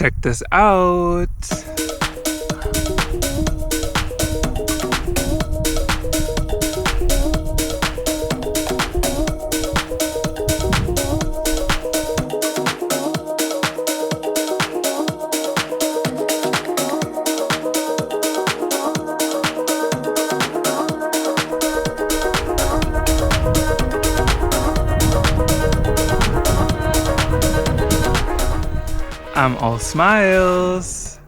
check this out. I'm all smiles.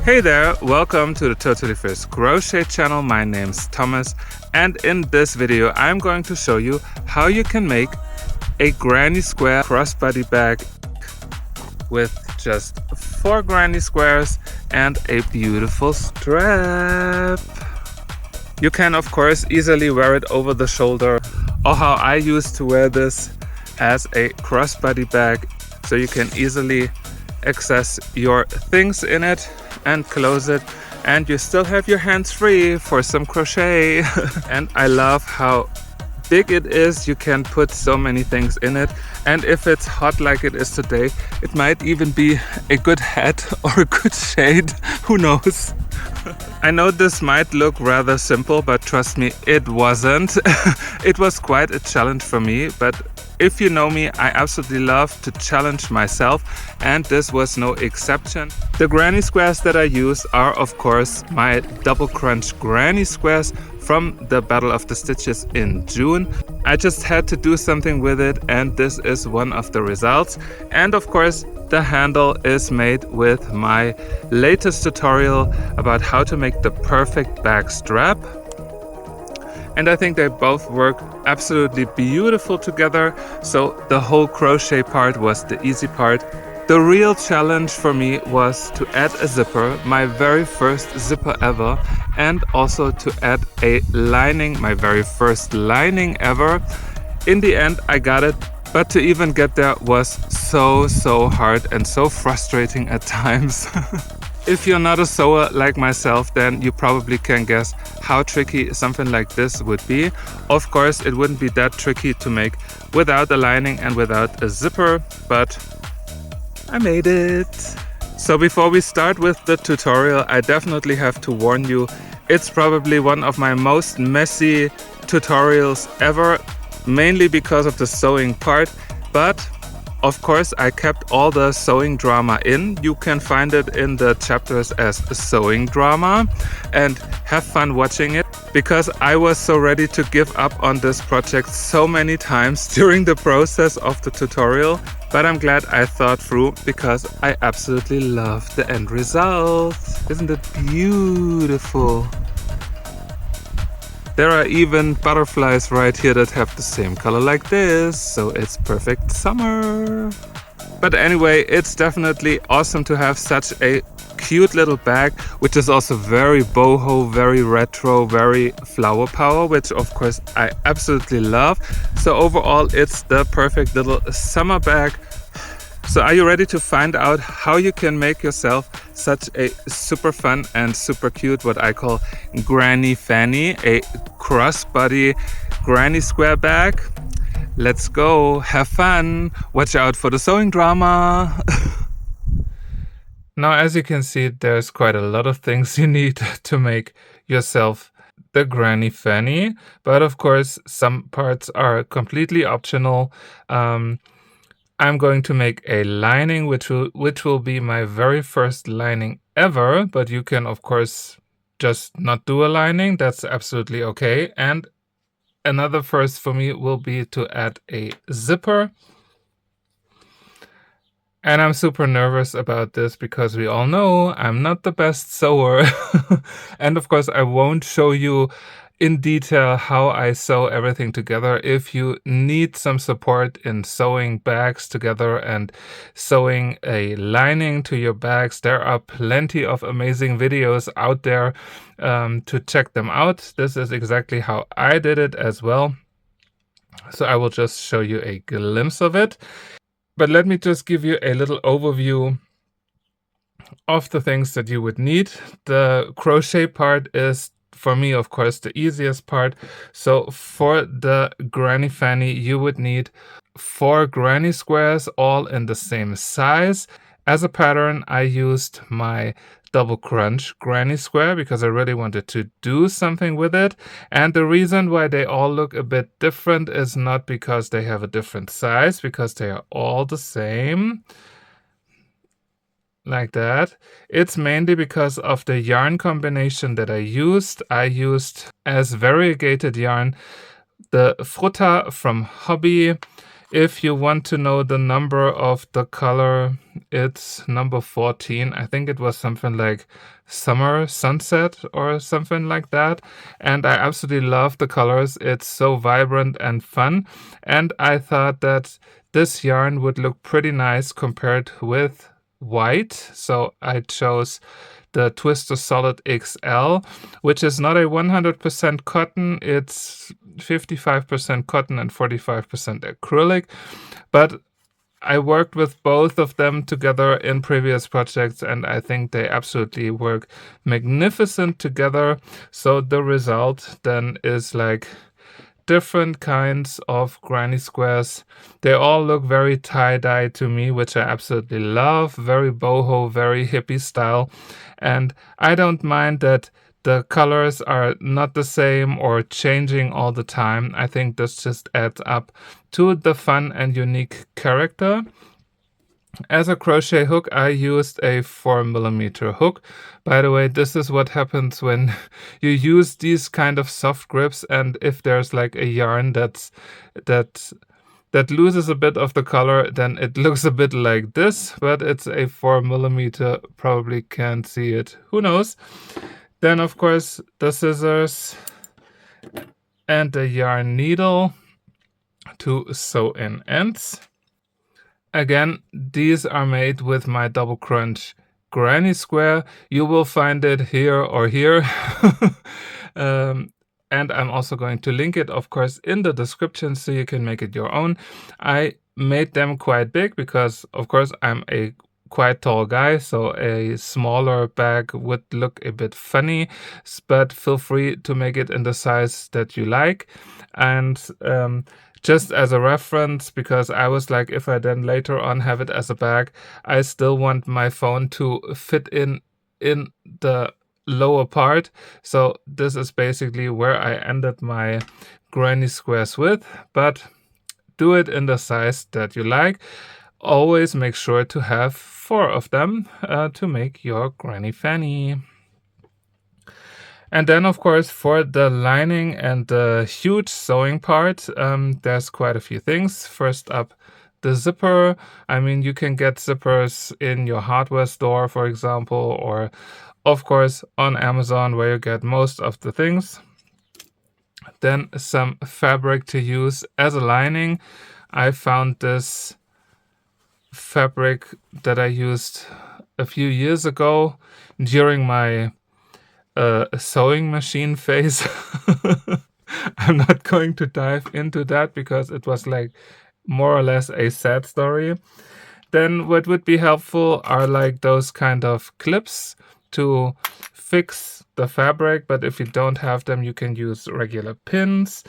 Hey there, welcome to the Totally First Crochet channel. My name's Thomas, and in this video I'm going to show you how you can make a granny square crossbody bag with just 4 granny squares and a beautiful strap. You can of course easily wear it over the shoulder, or how I used to wear this as a crossbody bag, so you can easily access your things in it and close it, and you still have your hands free for some crochet. And I love how big it is. You can put so many things in it, and if it's hot like it is today, it might even be a good hat or a good shade, who knows. I know this might look rather simple, but trust me, it wasn't. It was quite a challenge for me, but if you know me, I absolutely love to challenge myself, and this was no exception. The granny squares that I use are of course my double crunch granny squares from the Battle of the Stitches in June. I just had to do something with it, and this is one of the results. And of course the handle is made with my latest tutorial about how to make the perfect bag strap. And I think they both work absolutely beautiful together. So the whole crochet part was the easy part. The real challenge for me was to add a zipper, my very first zipper ever, and also to add a lining, my very first lining ever. In the end, I got it, but to even get there was so hard and so frustrating at times. If you're not a sewer like myself, then you probably can guess how tricky something like this would be. Of course, it wouldn't be that tricky to make without a lining and without a zipper, but I made it. So before we start with the tutorial, I definitely have to warn you, it's probably one of my most messy tutorials ever, mainly because of the sewing part, but of course I kept all the sewing drama in. You can find it in the chapters as sewing drama, and have fun watching it, because I was so ready to give up on this project so many times during the process of the tutorial. But I'm glad I thought through, because I absolutely love the end result. Isn't it beautiful? There are even butterflies right here that have the same color like this, so it's perfect summer. But anyway, it's definitely awesome to have such a cute little bag, which is also very boho, very retro, very flower power, which of course I absolutely love. So overall, it's the perfect little summer bag. So are you ready to find out how you can make yourself such a super fun and super cute, what I call granny fanny, a crossbody granny square bag? Let's go, have fun, watch out for the sewing drama. Now, as you can see, there's quite a lot of things you need to make yourself the granny fanny, but of course some parts are completely optional. I'm going to make a lining, which will be my very first lining ever, but you can of course just not do a lining. That's absolutely okay. And another first for me will be to add a zipper. And I'm super nervous about this, because we all know I'm not the best sewer. And of course I won't show you in detail how I sew everything together. If you need some support in sewing bags together and sewing a lining to your bags, there are plenty of amazing videos out there to check them out. This is exactly how I did it as well. So I will just show you a glimpse of it. But let me just give you a little overview of the things that you would need. The crochet part is, for me, of course, the easiest part. So for the granny fanny, you would need 4 granny squares, all in the same size. As a pattern, I used my double crunch granny square because I really wanted to do something with it. And the reason why they all look a bit different is not because they have a different size, because they are all the same, like that. It's mainly because of the yarn combination that I used. I used as variegated yarn the Frutta from Hobby. If you want to know the number of the color, it's number 14. I think it was something like Summer Sunset or something like that. And I absolutely love the colors. It's so vibrant and fun. And I thought that this yarn would look pretty nice compared with white. So I chose the Twister Solid XL, which is not a 100% cotton. It's 55% cotton and 45% acrylic. But I worked with both of them together in previous projects, and I think they absolutely work magnificent together. So the result then is like different kinds of granny squares. They all look very tie-dye to me, which I absolutely love. Very boho, very hippie style. And I don't mind that the colors are not the same or changing all the time. I think this just adds up to the fun and unique character. As a crochet hook, I used a 4mm hook. By the way, this is what happens when you use these kind of soft grips, and if there's like a yarn that loses a bit of the color, then it looks a bit like this, but it's a 4mm, probably can't see it. Who knows? Then, of course, the scissors and the yarn needle to sew in ends. Again, these are made with my double crunch granny square. You will find it here or here. And I'm also going to link it, of course, in the description so you can make it your own. I made them quite big because, of course, I'm a quite tall guy, so a smaller bag would look a bit funny, but feel free to make it in the size that you like. And just as a reference, because I was like, if I then later on have it as a bag, I still want my phone to fit in the lower part. So this is basically where I ended my granny squares with, but do it in the size that you like. Always make sure to have 4 of them to make your granny fanny. And then, of course, for the lining and the huge sewing part, there's quite a few things. First up, the zipper. I mean, you can get zippers in your hardware store, for example, or, of course, on Amazon, where you get most of the things. Then some fabric to use as a lining. I found this fabric that I used a few years ago during my sewing machine phase. I'm not going to dive into that because it was like more or less a sad story. Then what would be helpful are like those kind of clips to fix the fabric, but if you don't have them, you can use regular pins.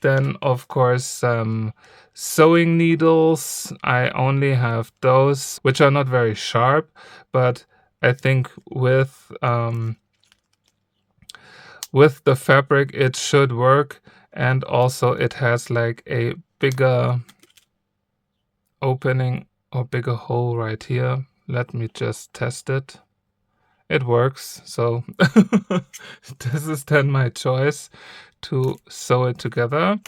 Then, of course, some sewing needles. I only have those, which are not very sharp, but I think with the fabric it should work. And also it has like a bigger opening or bigger hole right here. Let me just test it. It works, so this is then my choice to sew it together.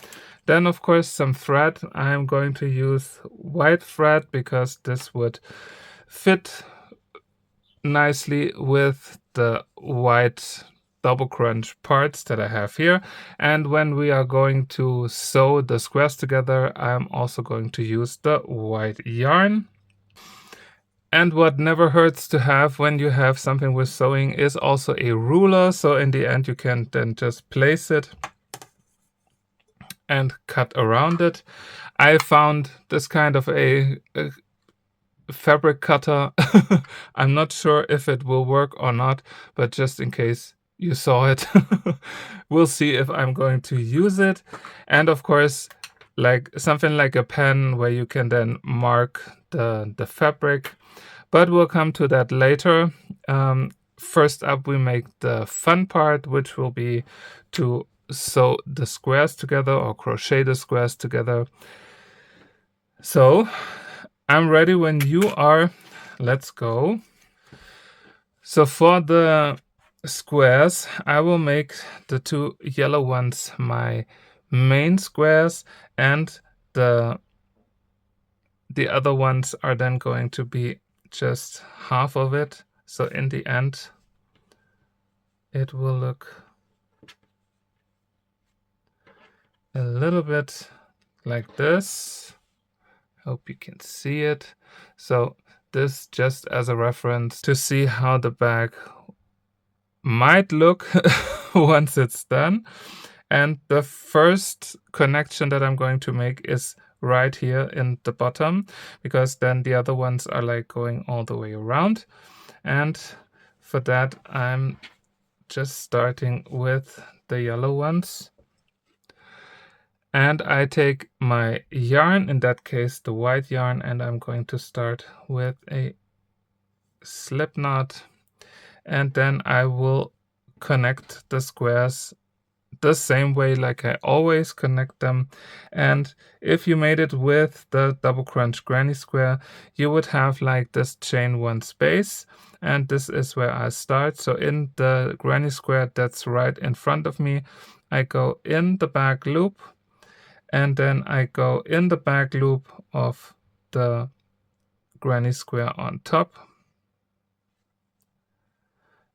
Then, of course, some thread. I'm going to use white thread because this would fit nicely with the white double crunch parts that I have here. And when we are going to sew the squares together, I'm also going to use the white yarn. And what never hurts to have when you have something with sewing is also a ruler. So in the end, you can then just place it and cut around it. I found this kind of a fabric cutter. I'm not sure if it will work or not, but just in case you saw it, we'll see if I'm going to use it. And of course, like something like a pen where you can then mark the fabric. but we'll come to that later. First up, we make the fun part, which will be to sew the squares together or crochet the squares together. So I'm ready when you are. Let's go. So for the squares, I will make the two yellow ones my main squares, and the other ones are then going to be just half of it. So in the end, it will look a little bit like this. Hope you can see it. So this just as a reference to see how the bag might look once it's done. And the first connection that I'm going to make is right here in the bottom, because then the other ones are like going all the way around. And for that, I'm just starting with the yellow ones. And I take my yarn, in that case the white yarn, and I'm going to start with a slip knot, and then I will connect the squares the same way like I always connect them. And if you made it with the double crunch granny square, you would have like this chain one space, and this is where I start. So in the granny square that's right in front of me, I go in the back loop, and then I go in the back loop of the granny square on top,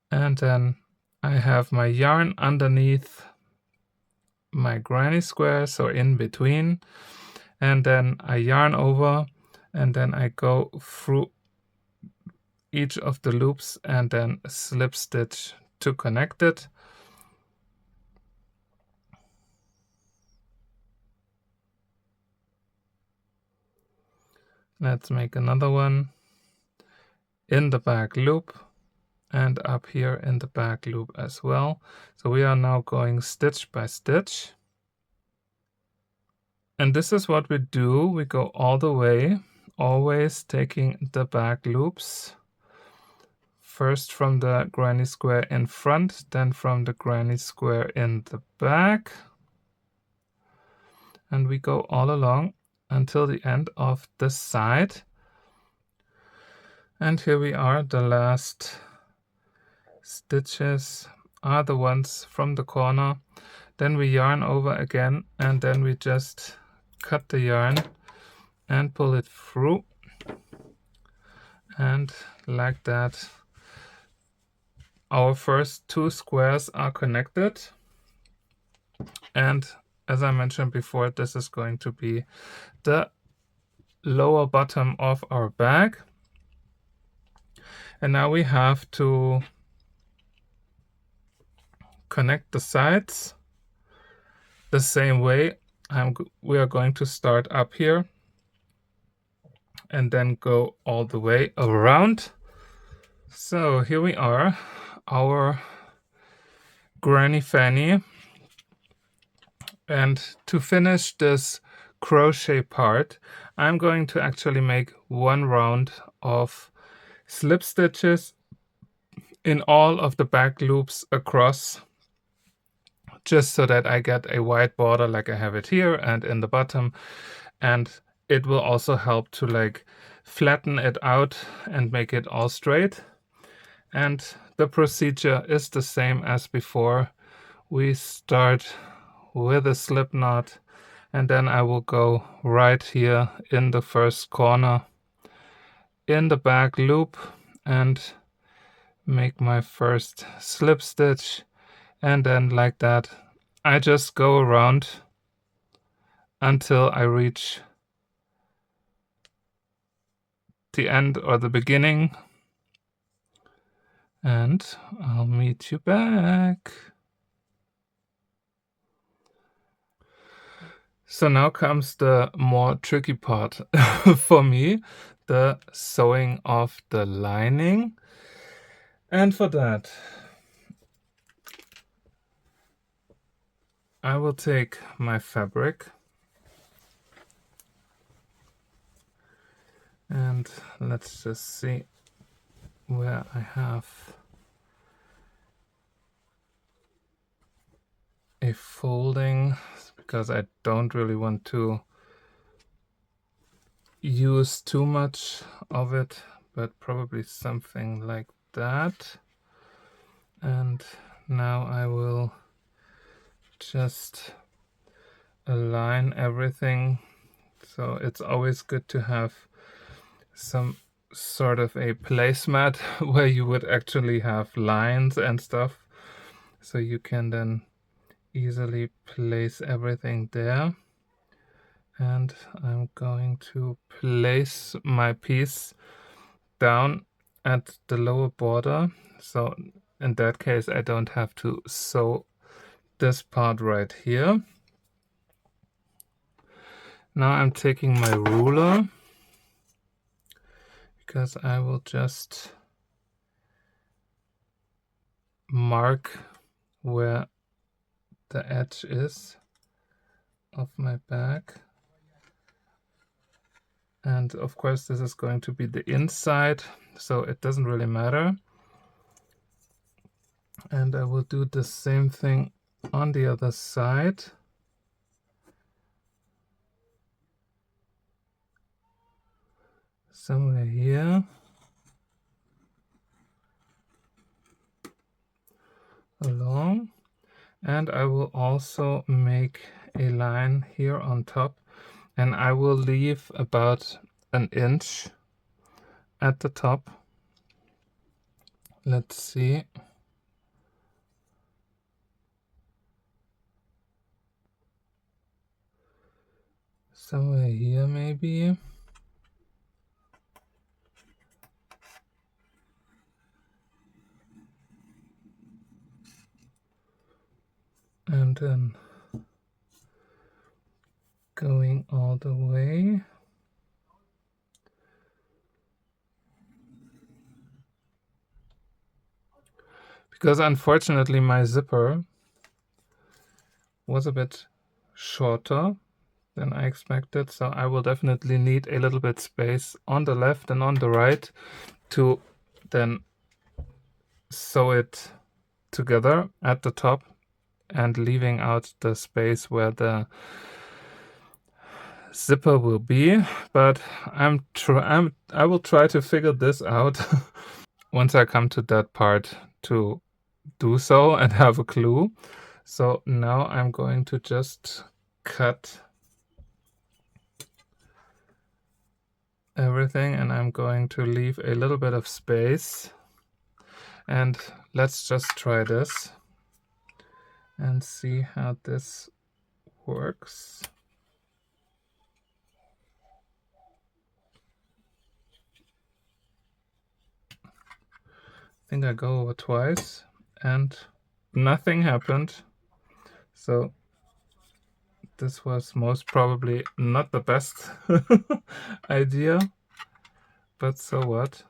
and then I have my yarn underneath my granny square, so in between, and then I yarn over, and then I go through each of the loops and then slip stitch to connect it. Let's make another one in the back loop and up here in the back loop as well. So we are now going stitch by stitch. And this is what we do. We go all the way, always taking the back loops. First from the granny square in front, then from the granny square in the back. And we go all along until the end of the side. And here we are. The last stitches are the ones from the corner. Then we yarn over again, and then we just cut the yarn and pull it through. And like that, our first two squares are connected. And as I mentioned before, this is going to be the lower bottom of our bag. And now we have to connect the sides the same way. We are going to start up here and then go all the way around. So here we are, our granny fanny. And to finish this crochet part, I'm going to actually make one round of slip stitches in all of the back loops across, just so that I get a white border like I have it here and in the bottom. And it will also help to like flatten it out and make it all straight. And the procedure is the same as before. We start with a slip knot, and then I will go right here in the first corner in the back loop and make my first slip stitch, and then like that I just go around until I reach the end or the beginning, and I'll meet you back. So now comes the more tricky part for me, the sewing of the lining. And for that, I will take my fabric and let's just see where I have a folding, because I don't really want to use too much of it, but probably something like that. And now I will just align everything. So it's always good to have some sort of a placemat where you would actually have lines and stuff, so you can then easily place everything there. And I'm going to place my piece down at the lower border, so in that case I don't have to sew this part right here. Now I'm taking my ruler, because I will just mark where the edge is of my bag. And of course this is going to be the inside, so it doesn't really matter. And I will do the same thing on the other side. Somewhere here. Along. And I will also make a line here on top, and I will leave about an inch at the top. Let's see. Somewhere here maybe. And then going all the way. Because unfortunately my zipper was a bit shorter than I expected, so I will definitely need a little bit space on the left and on the right to then sew it together at the top, and leaving out the space where the zipper will be. But I will try to figure this out once I come to that part to do so and have a clue. So now I'm going to just cut everything, and I'm going to leave a little bit of space. And let's just try this and see how this works. I think I go over twice and nothing happened. So this was most probably not the best idea, but so what?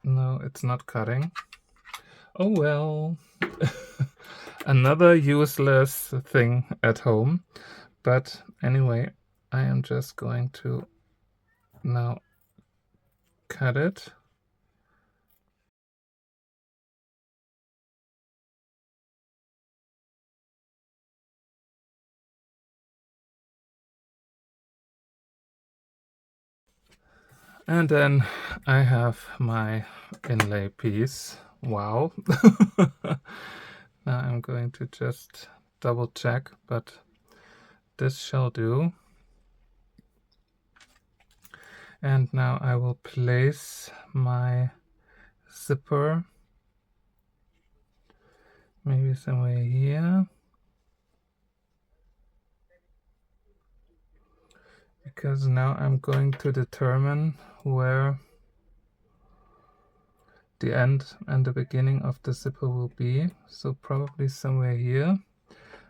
No, it's not cutting. Oh well. Another useless thing at home. But anyway, I am just going to now cut it. And then I have my inlay piece. Wow. Now I'm going to just double check, but this shall do. And now I will place my zipper maybe somewhere here, because now I'm going to determine where the end and the beginning of the zipper will be. So probably somewhere here,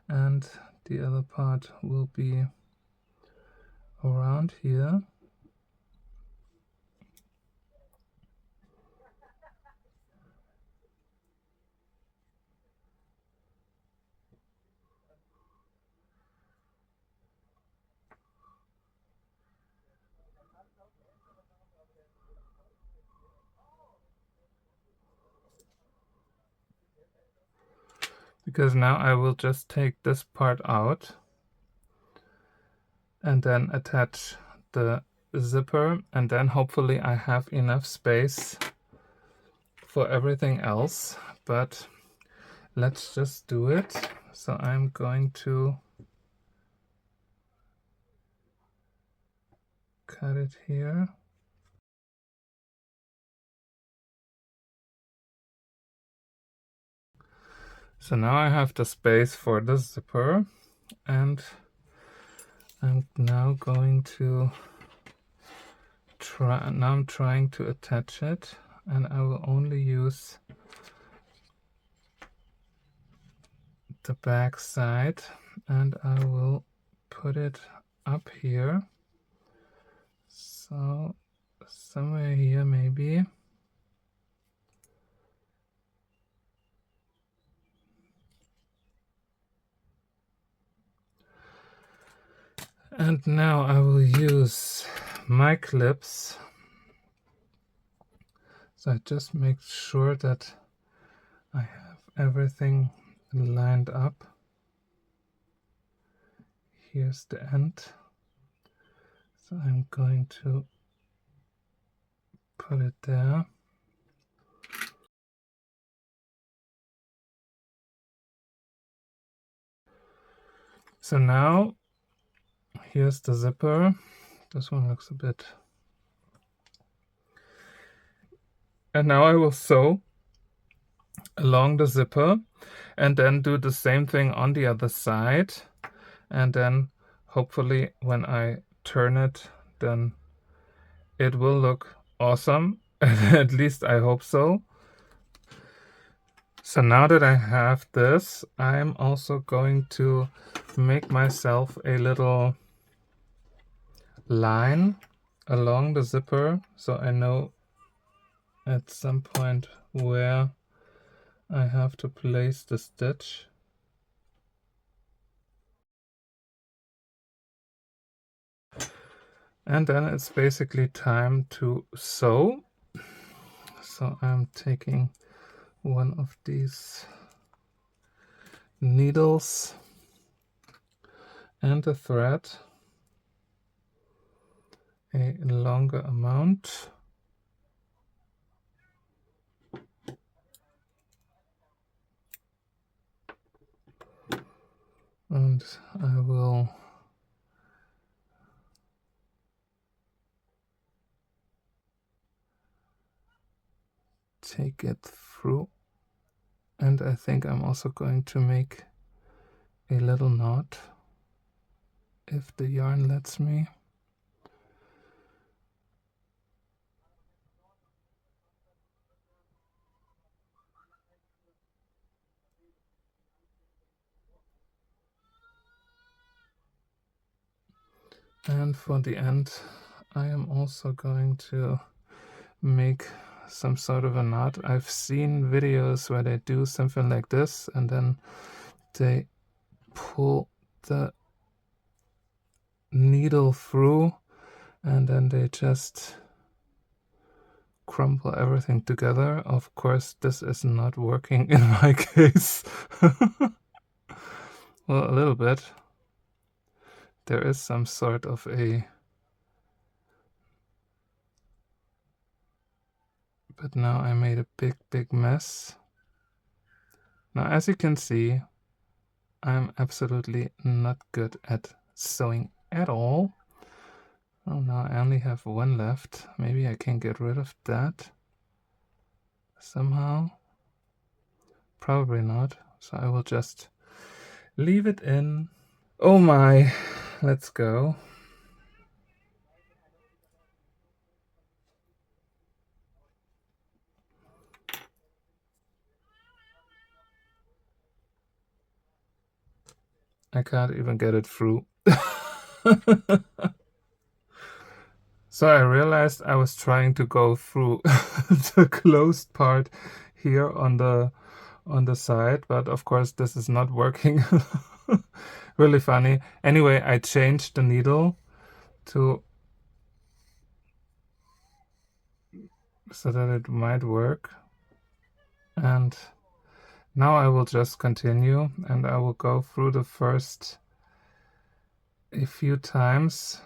and the other part will be around here. because now I will just take this part out and then attach the zipper, and then hopefully I have enough space for everything else. But let's just do it. So I'm going to cut it here. So now I have the space for the zipper, and I'm now going to I'm trying to attach it, and I will only use the back side, and I will put it up here, so somewhere here maybe. And now I will use my clips, so I just make sure that I have everything lined up. Here's the end, so I'm going to put it there. So now here's the zipper. This one looks a bit. And now I will sew along the zipper and then do the same thing on the other side, and then hopefully when I turn it, then it will look awesome. At least I hope so. So now that I have this, I'm also going to make myself a little line along the zipper, so I know at some point where I have to place the stitch. And then it's basically time to sew. So I'm taking one of these needles and a thread, a longer amount, and I will take it through, and I think I'm also going to make a little knot if the yarn lets me. And for the end, I am also going to make some sort of a knot. I've seen videos where they do something like this, and then they pull the needle through, and then they just crumple everything together. Of course, this is not working in my case. Well, a little bit. There is some sort of a... But now I made a big mess. Now, as you can see, I'm absolutely not good at sewing at all. Oh, now I only have one left. Maybe I can get rid of that somehow. Probably not. So I will just leave it in. Oh my, let's go. I can't even get it through. So I realized I was trying to go through the closed part here on the side, but of course this is not working. Really funny. Anyway, I changed the needle to so that it might work, and Now I will just continue, and I will go through the first a few times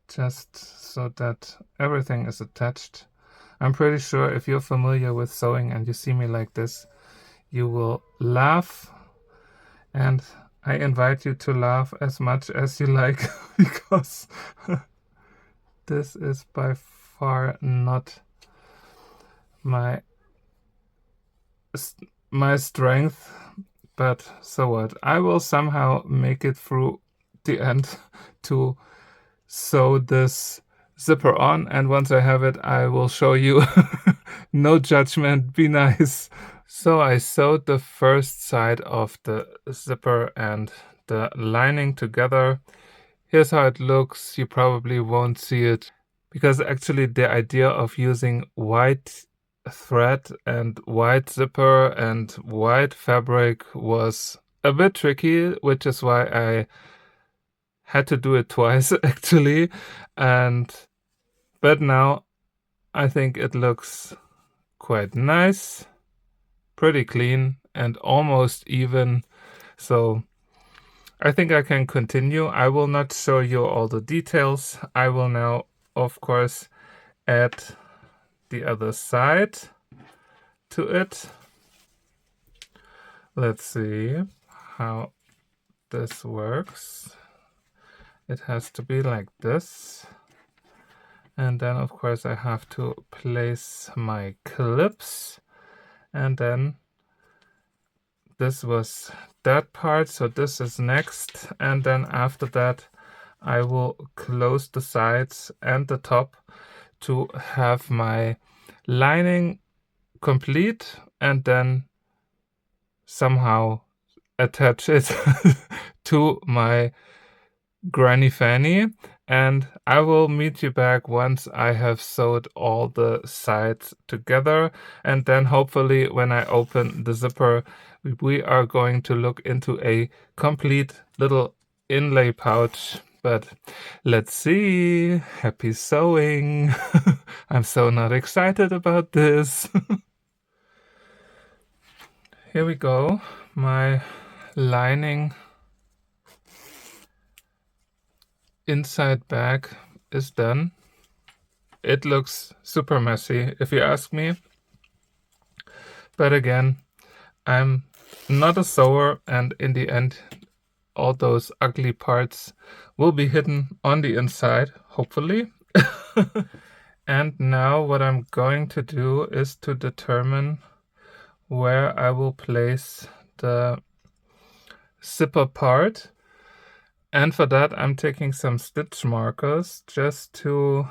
just so that everything is attached. I'm pretty sure if you're familiar with sewing and you see me like this, you will laugh, and I invite you to laugh as much as you like because this is by far not my strength, but so what? I will somehow make it through the end to sew this zipper on, and once I have it, I will show you. No judgment, be nice. So I sewed the first side of the zipper and the lining together. Here's how it looks. You probably won't see it because actually the idea of using white thread and white zipper and white fabric was a bit tricky, which is why I had to do it twice actually. But now I think it looks quite nice, pretty clean and almost even. So I think I can continue. I will not show you all the details. I will now, of course, add the other side to it. Let's see how this works. It has to be like this. And then, of course, I have to place my clips. And then this was that part, so this is next. And then after that, I will close the sides and the top to have my lining complete, and then somehow attach it to my granny fanny. And I will meet you back once I have sewed all the sides together, and then hopefully when I open the zipper we are going to look into a complete little inlay pouch. But let's see. Happy sewing. I'm so not excited about this. Here we go. My lining inside bag is done. It looks super messy if you ask me. But again, I'm not a sewer, and in the end all those ugly parts will be hidden on the inside, hopefully. And now what I'm going to do is to determine where I will place the zipper part. And for that, I'm taking some stitch markers just so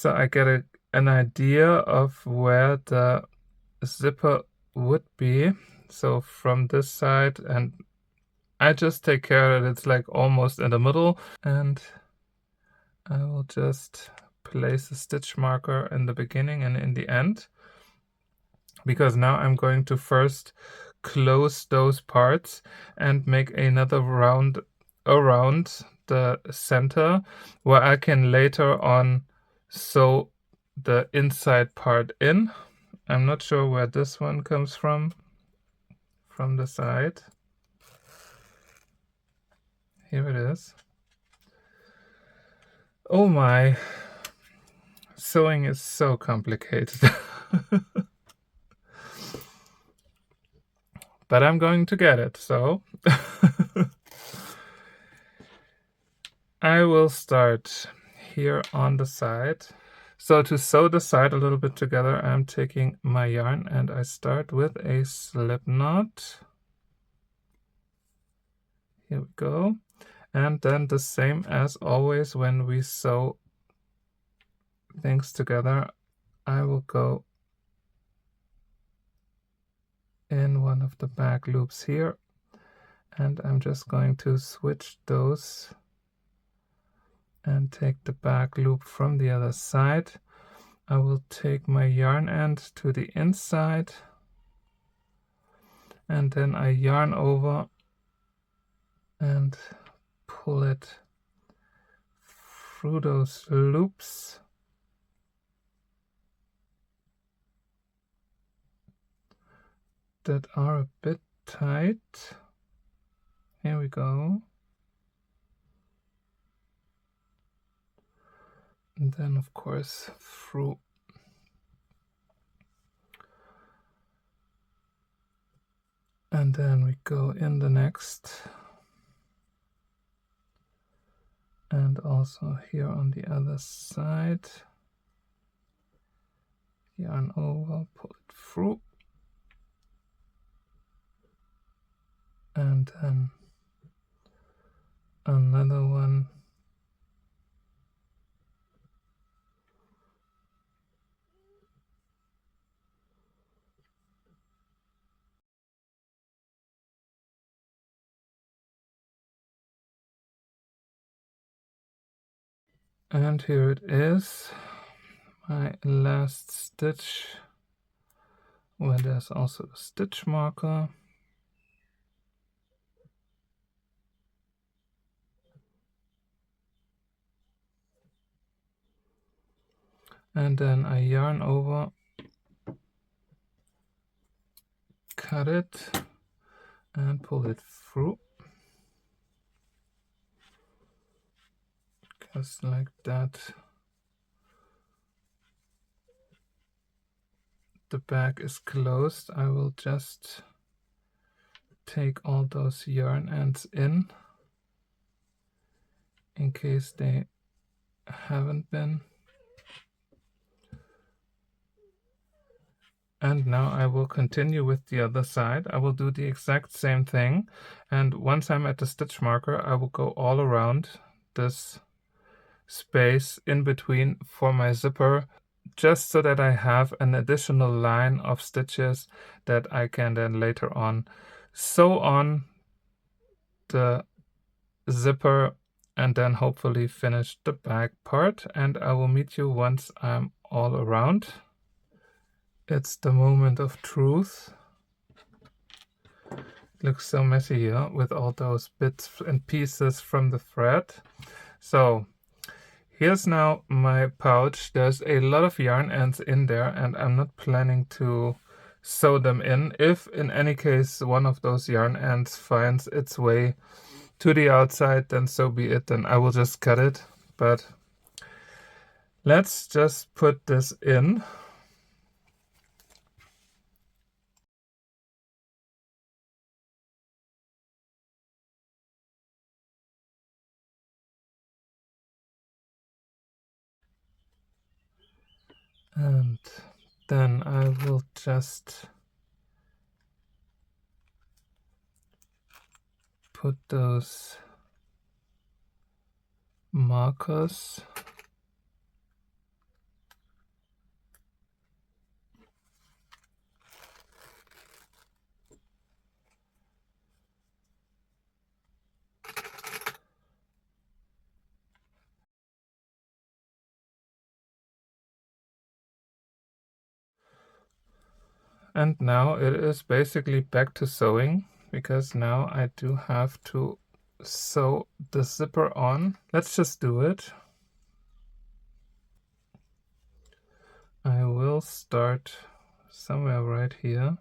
I get an idea of where the zipper would be. So from this side, and I just take care that it's like almost in the middle, and I will just place a stitch marker in the beginning and in the end, because now I'm going to first close those parts and make another round around the center where I can later on sew the inside part in. I'm not sure where this one comes from the side. Here it is. Oh my, sewing is so complicated. But I'm going to get it, so I will start here on the side. So to sew the side a little bit together, I'm taking my yarn and I start with a slip knot. Here we go. And then the same as always when we sew things together, I will go in one of the back loops here, and I'm just going to switch those and take the back loop from the other side. I will take my yarn end to the inside, and then I yarn over and pull it through those loops. that are a bit tight. Here we go. And then of course through. And then we go in the next. And also here on the other side. Yarn over, pull it through. And then another one. And here it is, my last stitch, where there's also a stitch marker. And then I yarn over, cut it, and pull it through. Just like that. The bag is closed. I will just take all those yarn ends in case they haven't been. And now I will continue with the other side. I will do the exact same thing, and once I'm at the stitch marker, I will go all around this space in between for my zipper, just so that I have an additional line of stitches that I can then later on sew on the zipper and then hopefully finish the back part. And I will meet you once I'm all around. It's the moment of truth. It looks so messy here with all those bits and pieces from the thread. So here's now my pouch. There's a lot of yarn ends in there, and I'm not planning to sew them in. If in any case one of those yarn ends finds its way to the outside, then so be it, then I will just cut it. But let's just put this in. And then I will just put those markers and now it is basically back to sewing, because now I do have to sew the zipper on. Let's just do it. I will start somewhere right here.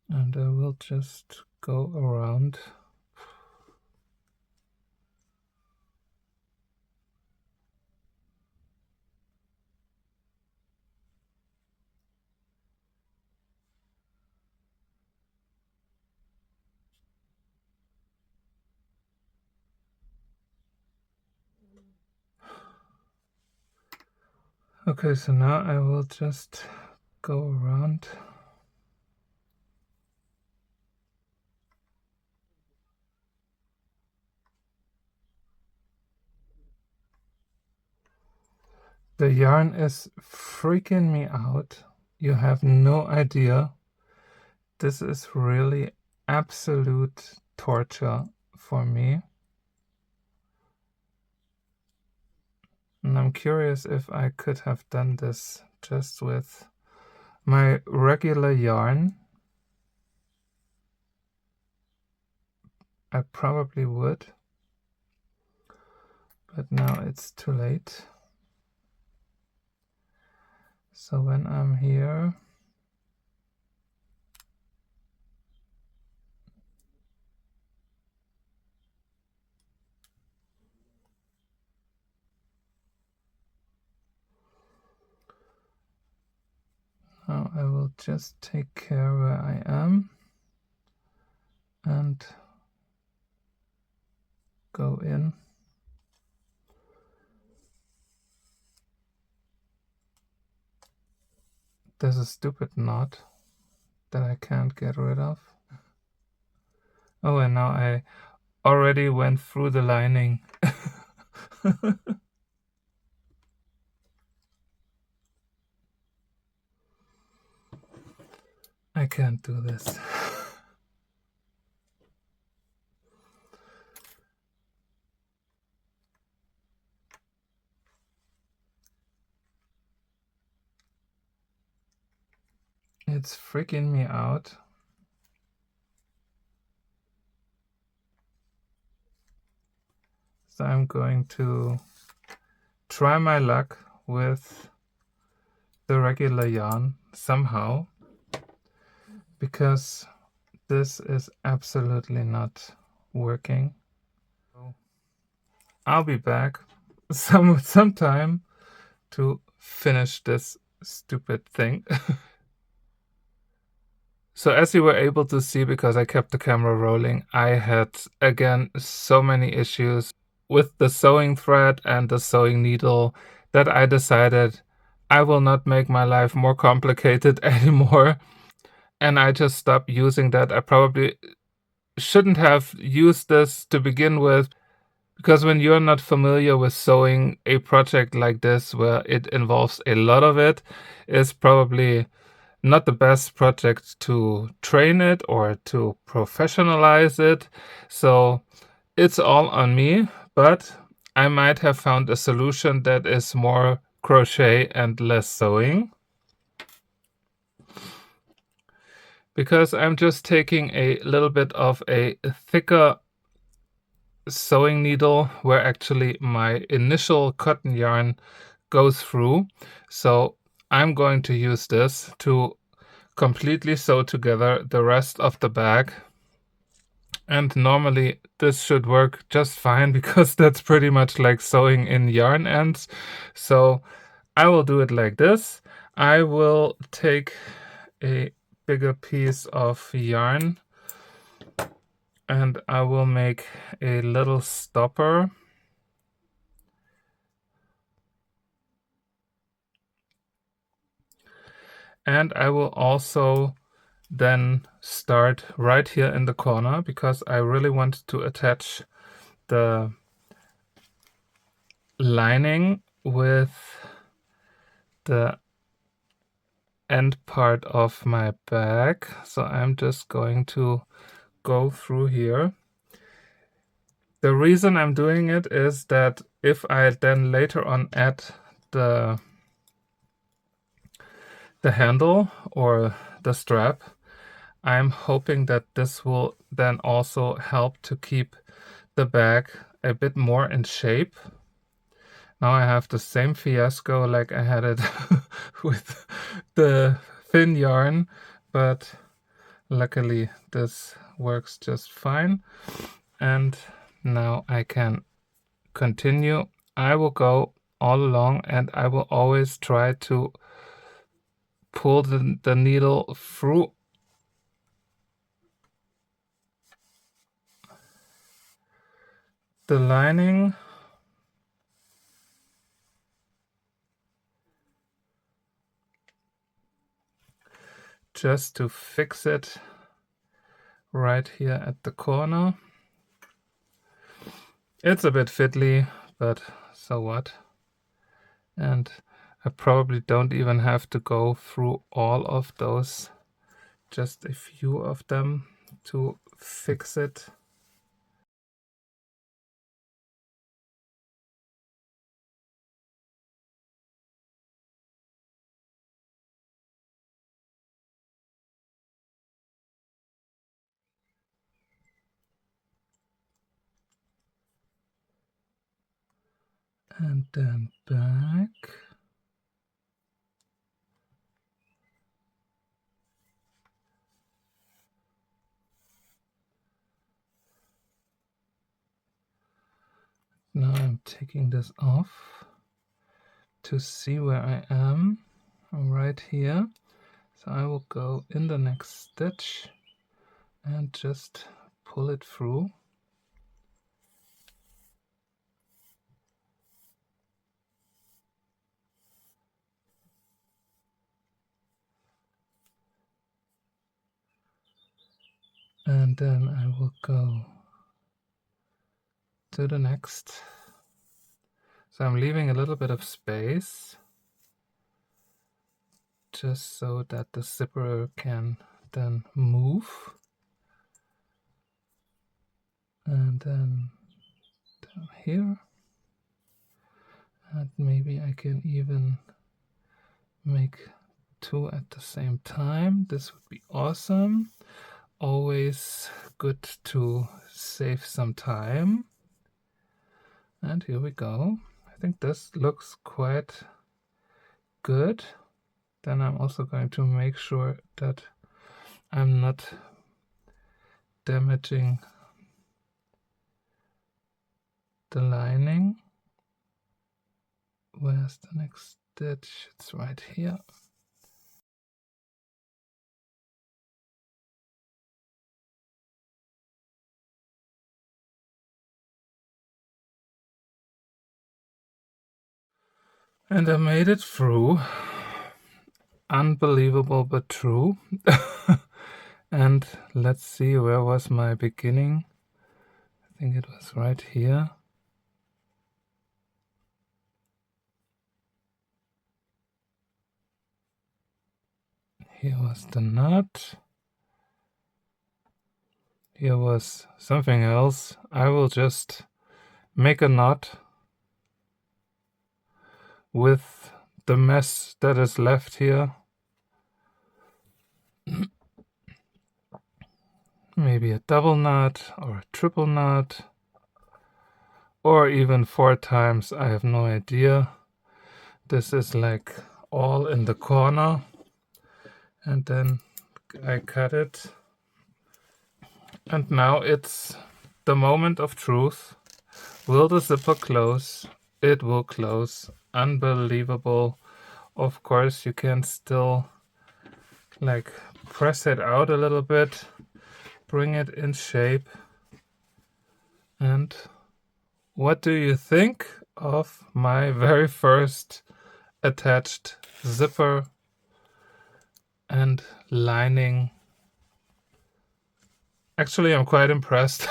And I will just go around. Okay, so now I will just go around. The yarn is freaking me out. You have no idea. This is really absolute torture for me. And I'm curious if I could have done this just with my regular yarn. I probably would, but now it's too late. So when I'm here, now I will just take care where I am and go in. There's a stupid knot that I can't get rid of. Oh, and now I already went through the lining. I can't do this. It's freaking me out. So I'm going to try my luck with the regular yarn somehow, because this is absolutely not working. I'll be back sometime to finish this stupid thing. So as you were able to see, because I kept the camera rolling, I had again so many issues with the sewing thread and the sewing needle that I decided I will not make my life more complicated anymore. And I just stopped using that. I probably shouldn't have used this to begin with, because when you're not familiar with sewing, a project like this where it involves a lot of it is probably not the best project to train it or to professionalize it. So it's all on me, but I might have found a solution that is more crochet and less sewing, because I'm just taking a little bit of a thicker sewing needle where actually my initial cotton yarn goes through. So I'm going to use this to completely sew together the rest of the bag. And normally this should work just fine, because that's pretty much like sewing in yarn ends. So I will do it like this. I will take a bigger piece of yarn and I will make a little stopper. And I will also then start right here in the corner, because I really want to attach the lining with the end part of my bag. So I'm just going to go through here. The reason I'm doing it is that if I then later on add the handle or the strap, I'm hoping that this will then also help to keep the bag a bit more in shape. Now I have the same fiasco like I had it with the thin yarn, but luckily this works just fine. And now I can continue. I will go all along and I will always try to pull the needle through the lining just to fix it right here at the corner. It's a bit fiddly, but so what? And I probably don't even have to go through all of those, just a few of them to fix it. and then back. Now I'm taking this off to see where I am. I'm right here. So I will go in the next stitch and just pull it through. And then I will go to the next. So I'm leaving a little bit of space just so that the zipper can then move. And then down here. And maybe I can even make two at the same time. This would be awesome. Always good to save some time. And here we go. I think this looks quite good. Then I'm also going to make sure that I'm not damaging the lining. Where's the next stitch? It's right here. And I made it through. Unbelievable but true. And let's see, where was my beginning? I think it was right here. Here was the knot. Here was something else. I will just make a knot with the mess that is left here. Maybe a double knot or a triple knot, or even 4 times, I have no idea. This is like all in the corner, and then I cut it. And now it's the moment of truth. Will the zipper close? It will close. Unbelievable. Of course, you can still like press it out a little bit, bring it in shape. And what do you think of my very first attached zipper and lining? Actually, I'm quite impressed.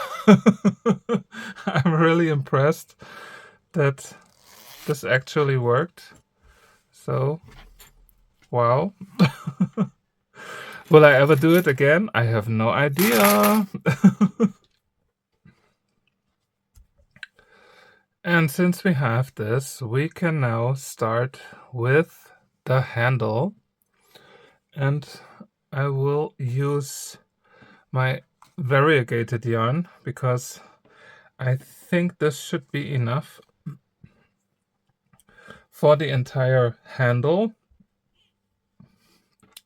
I'm really impressed that this actually worked. So, wow. Will I ever do it again? I have no idea. And since we have this, we can now start with the handle. And I will use my variegated yarn because I think this should be enough for the entire handle.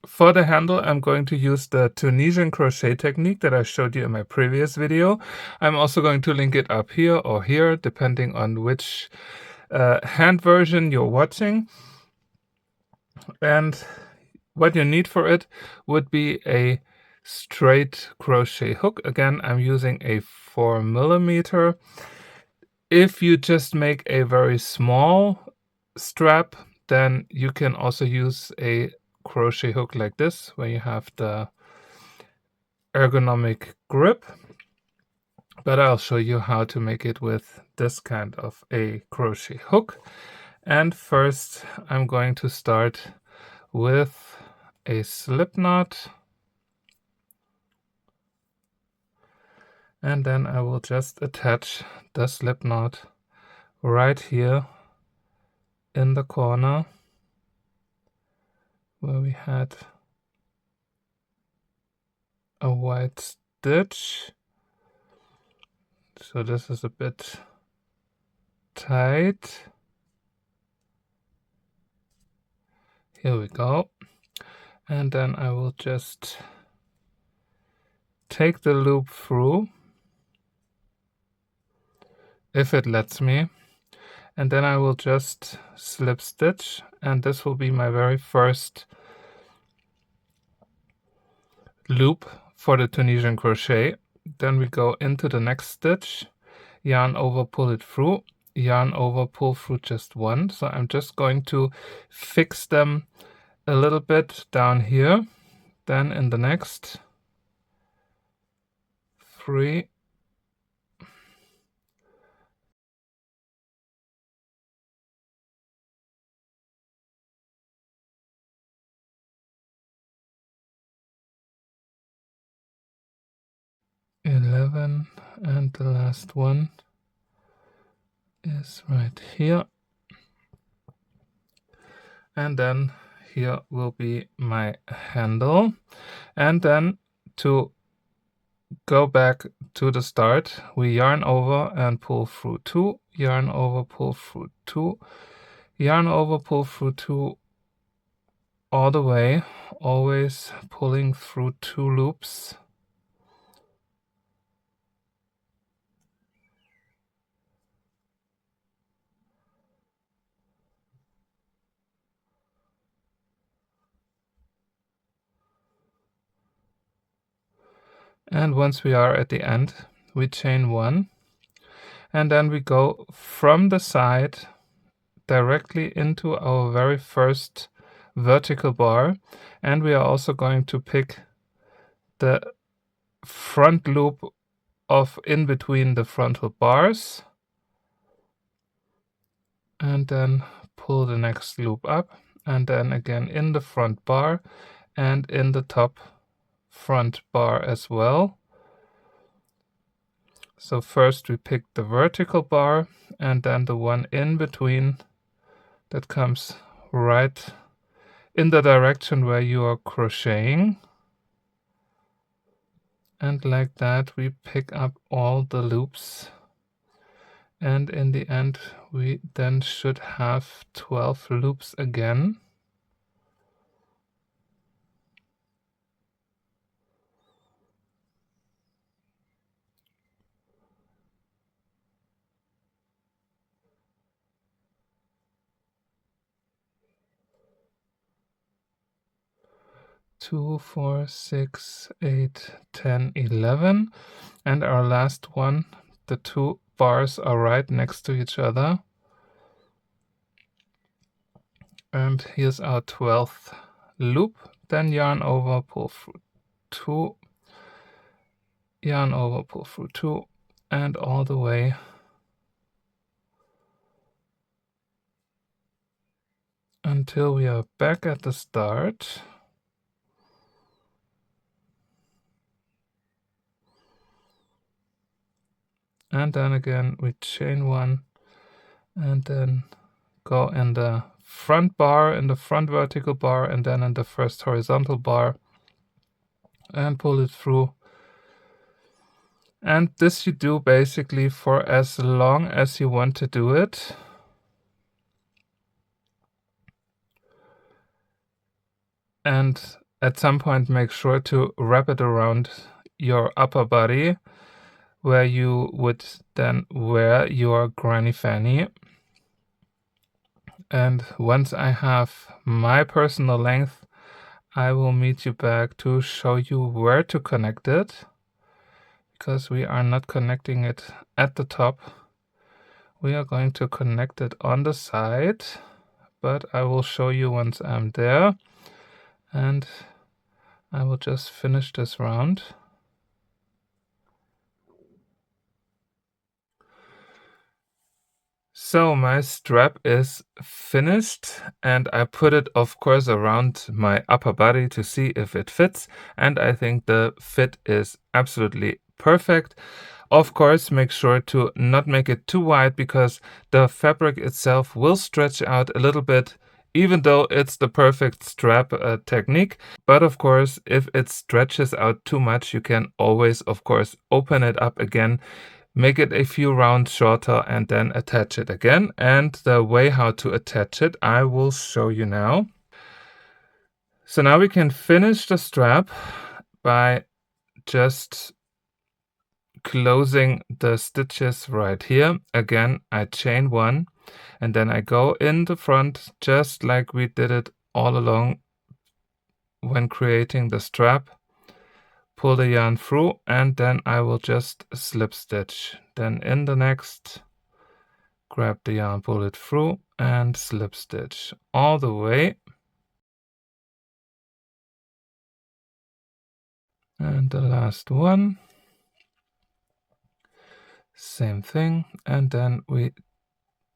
For the handle, I'm going to use the Tunisian crochet technique that I showed you in my previous video. I'm also going to link it up here or here, depending on which hand version you're watching. And what you need for it would be a straight crochet hook. Again, I'm using a 4mm. If you just make a very small strap, then you can also use a crochet hook like this, where you have the ergonomic grip. But I'll show you how to make it with this kind of a crochet hook. And first, I'm going to start with a slip knot. And then I will just attach the slip knot right here in the corner where we had a white stitch. So this is a bit tight. Here we go. And then I will just take the loop through, if it lets me, and then I will just slip stitch, and this will be my very first loop for the Tunisian crochet. Then we go into the next stitch, yarn over, pull it through, yarn over, pull through just one. So I'm just going to fix them a little bit down here. Then in the next 3, $11, and the last one is right here. And then here will be my handle. And then to go back to the start, we yarn over and pull through 2, yarn over, pull through 2, yarn over, pull through 2 all the way, always pulling through 2 loops. And once we are at the end, we chain 1, and then we go from the side directly into our very first vertical bar, and we are also going to pick the front loop of in between the frontal bars, and then pull the next loop up, and then again in the front bar and in the top front bar as well. So first we pick the vertical bar, and then the one in between that comes right in the direction where you are crocheting. And like that we pick up all the loops, and in the end we then should have 12 loops again. Two, 4, 6, 8, 10, 11, and our last one, the 2 bars are right next to each other, and here's our 12th loop. Then yarn over, pull through 2, yarn over, pull through 2, and all the way until we are back at the start. And then again we chain 1, and then go in the front bar, in the front vertical bar, and then in the first horizontal bar, and pull it through. And this you do basically for as long as you want to do it. And at some point make sure to wrap it around your upper body, where you would then wear your granny fanny. And once I have my personal length, I will meet you back to show you where to connect it, because we are not connecting it at the top. We are going to connect it on the side, but I will show you once I'm there, and I will just finish this round. So my strap is finished, and I put it of course around my upper body to see if it fits, and I think the fit is absolutely perfect. Of course, make sure to not make it too wide, because the fabric itself will stretch out a little bit, even though it's the perfect strap technique. But of course, if it stretches out too much, you can always, of course, open it up again, make it a few rounds shorter, and then attach it again. And the way how to attach it, I will show you now. So now we can finish the strap by just closing the stitches right here. Again, I chain one, and then I go in the front just like we did it all along when creating the strap. Pull the yarn through, and then I will just slip stitch. Then in the next, grab the yarn, pull it through, and slip stitch all the way. And the last one, same thing, and then we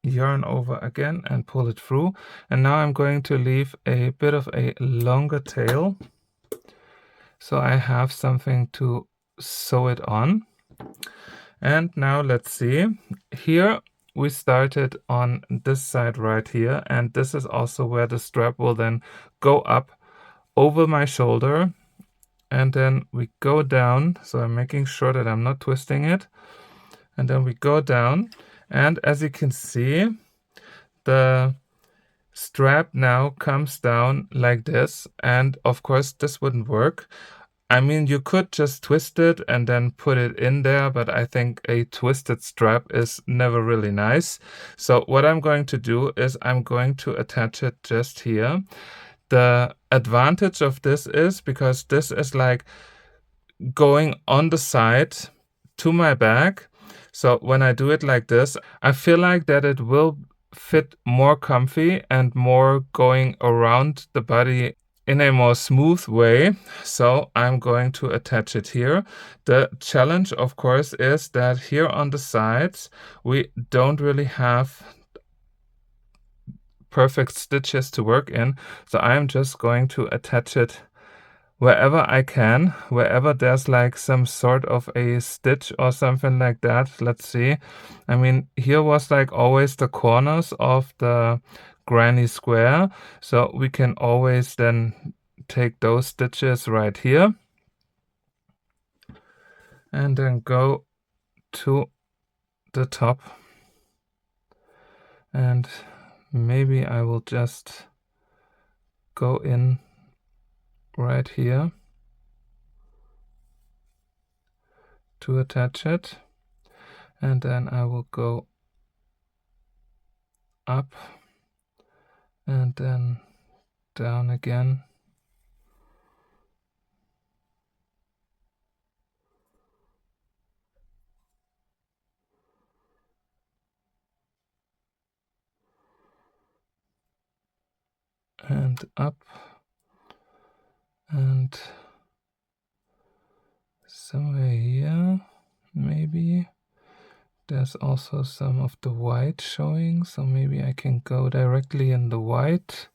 yarn over again and pull it through. And now I'm going to leave a bit of a longer tail, so I have something to sew it on. And now let's see. Here we started on this side right here, and this is also where the strap will then go up over my shoulder, and then we go down. So I'm making sure that I'm not twisting it, and then we go down, and as you can see, the strap now comes down like this, and of course this wouldn't work. I mean, you could just twist it and then put it in there, but I think a twisted strap is never really nice. So what I'm going to do is I'm going to attach it just here. The advantage of this is because this is like going on the side to my back. So when I do it like this, I feel like that it will fit more comfy and more going around the body in a more smooth way. So I'm going to attach it here. The challenge, of course, is that here on the sides, we don't really have perfect stitches to work in. So I'm just going to attach it wherever I can, wherever there's like some sort of a stitch or something like that. Let's see. I mean, here was like always the corners of the granny square, so we can always then take those stitches right here and then go to the top, and maybe I will just go in right here to attach it, and then I will go up and then down again. And up and somewhere here, maybe there's also some of the white showing, so maybe I can go directly in the white.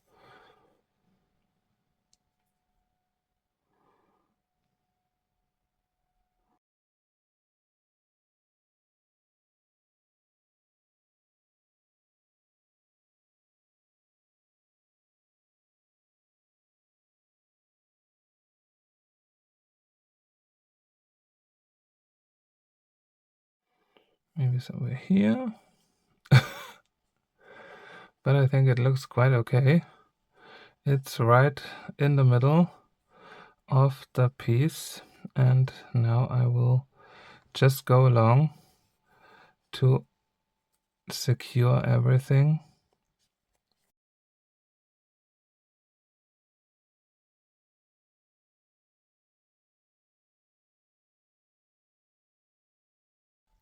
Maybe somewhere here. But I think it looks quite okay. It's right in the middle of the piece, and now I will just go along to secure everything.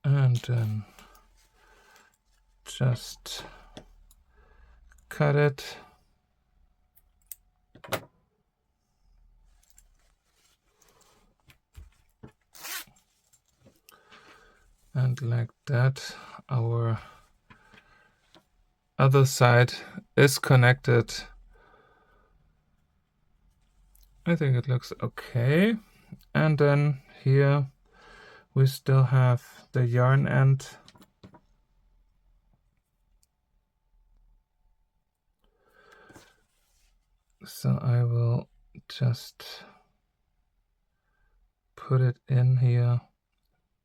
And then just cut it. And like that, our other side is connected. I think it looks okay. And then here we still have the yarn end. So I will just put it in here.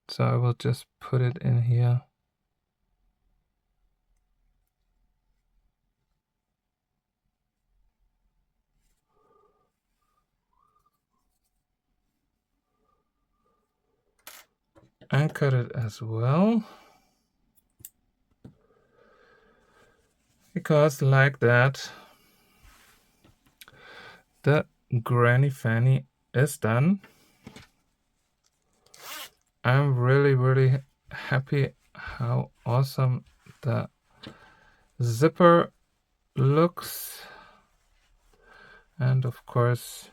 So I will just put it in here. and cut it as well, because like that the granny fanny is done. I'm really happy how awesome the zipper looks. And of course,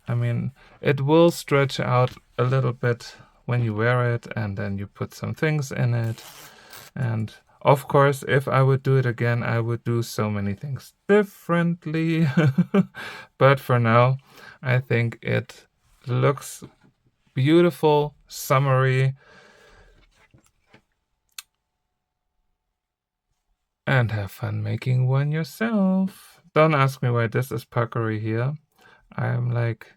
I mean, it will stretch out a little bit when you wear it, and then you put some things in it. And of course, if I would do it again, I would do so many things differently. But for now, I think it looks beautiful, summery, and have fun making one yourself. Don't ask me why this is puckery here. I'm like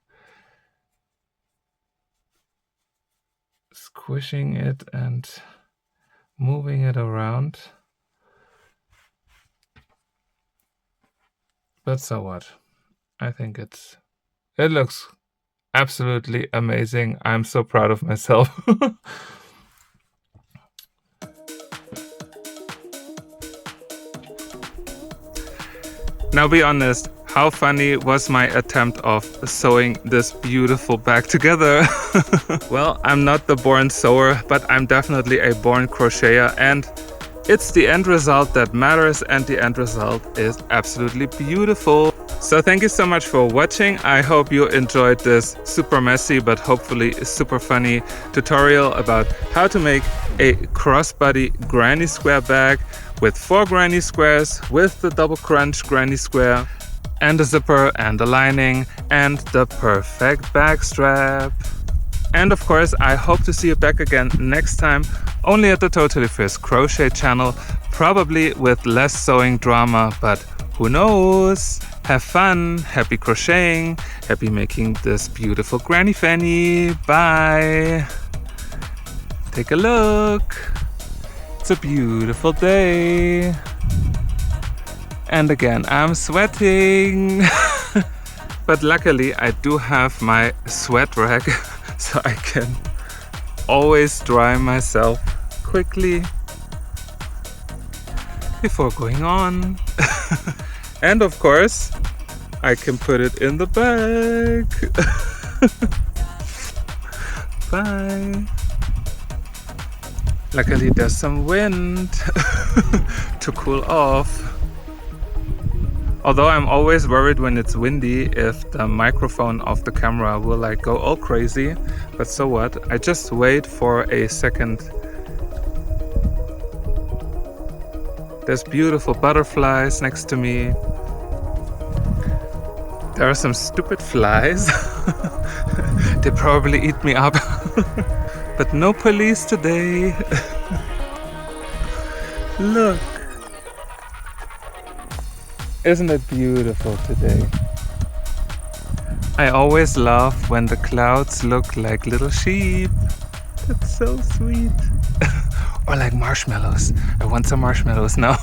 squishing it and moving it around. But so what? I think it looks absolutely amazing. I'm so proud of myself. Now be honest, how funny was my attempt of sewing this beautiful bag together? Well, I'm not the born sewer, but I'm definitely a born crocheter, and it's the end result that matters, and the end result is absolutely beautiful. So thank you so much for watching. I hope you enjoyed this super messy but hopefully super funny tutorial about how to make a crossbody granny square bag with 4 granny squares, with the double crunch granny square, and the zipper and the lining and the perfect bag strap. And of course, I hope to see you back again next time, only at the Totally Fierce Crochet channel, probably with less sewing drama, but who knows? Have fun, happy crocheting, happy making this beautiful granny fanny. Bye! Take a look! It's a beautiful day! And again, I'm sweating! But luckily I do have my sweat rag, so I can always dry myself quickly before going on. And of course, I can put it in the bag. Bye. Luckily there's some wind to cool off. Although I'm always worried when it's windy if the microphone of the camera will like go all crazy. But so what? I just wait for a second. There's beautiful butterflies next to me. There are some stupid flies. They probably eat me up. But no police today. Look. Isn't it beautiful today? I always love when the clouds look like little sheep. That's so sweet. Or like marshmallows. I want some marshmallows now.